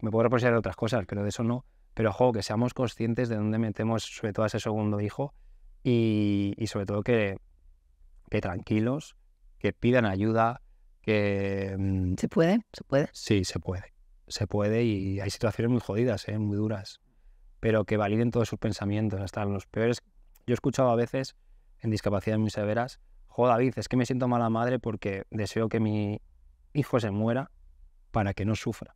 me puedo responsabilizar de otras cosas, pero de eso no. Pero, ojo, que seamos conscientes de dónde metemos, sobre todo a ese segundo hijo, y sobre todo que tranquilos, que pidan ayuda, que... ¿Se puede? ¿Se puede? Sí, se puede. Se puede y hay situaciones muy jodidas, muy duras, pero que validen todos sus pensamientos, hasta los peores. Yo he escuchado a veces, en discapacidades muy severas, jo, David, es que me siento mala madre porque deseo que mi hijo se muera para que no sufra.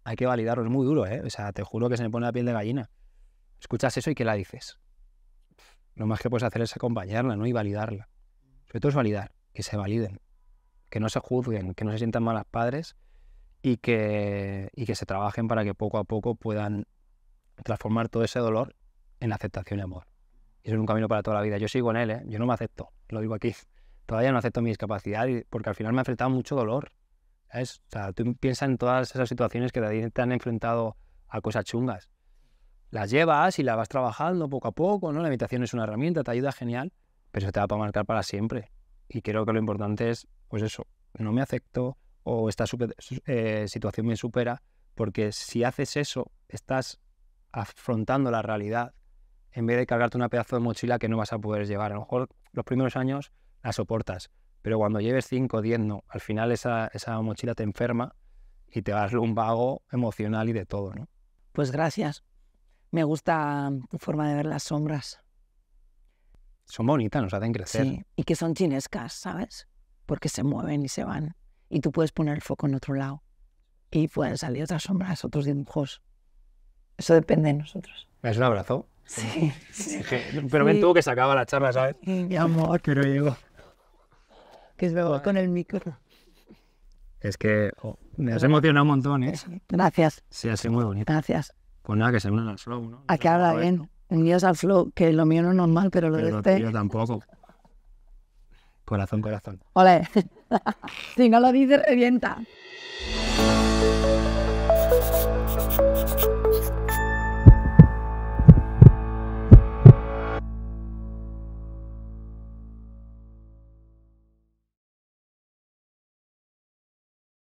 Hay que validarlo, es muy duro, ¿eh? O sea, te juro que se me pone la piel de gallina. Escuchas eso y ¿qué la dices? Lo más que puedes hacer es acompañarla, ¿no? Y validarla. Sobre todo es validar, que se validen, que no se juzguen, que no se sientan malos padres y que se trabajen para que poco a poco puedan transformar todo ese dolor en aceptación y amor. Y eso es un camino para toda la vida. Yo sigo en él, ¿eh? Yo no me acepto, lo digo aquí. Todavía no acepto mi discapacidad porque al final me ha enfrentado mucho dolor, ¿sabes? O sea, tú piensas en todas esas situaciones que te han enfrentado a cosas chungas. Las llevas y las vas trabajando poco a poco, ¿no? La meditación es una herramienta, te ayuda genial, pero eso te va a marcar para siempre. Y creo que lo importante es, pues eso, no me acepto o esta situación me supera, porque si haces eso, estás afrontando la realidad en vez de cargarte una pedazo de mochila que no vas a poder llevar. A lo mejor los primeros años la soportas, pero cuando lleves 5 o 10, no. Al final esa mochila te enferma y te vas un vago emocional y de todo, ¿no? Pues gracias. Me gusta tu forma de ver las sombras. Son bonitas, nos hacen crecer. Sí, y que son chinescas, ¿sabes? Porque se mueven y se van. Y tú puedes poner el foco en otro lado. Y pueden salir otras sombras, otros dibujos. Eso depende de nosotros. ¿Me das un abrazo? Sí. Pero ven tú que se acaba la charla, ¿sabes? Mi amor. Que no llego. Que es mejor con el micro. Es que me has emocionado un montón, ¿eh? Gracias. Sí, ha sido muy bonito. Gracias. Pues nada, que se unan al flow, ¿no? A que habla bien. El mío es al flow, que lo mío no es normal, pero lo de este... Yo tampoco. Corazón, corazón. Ole. Si no lo dices, revienta.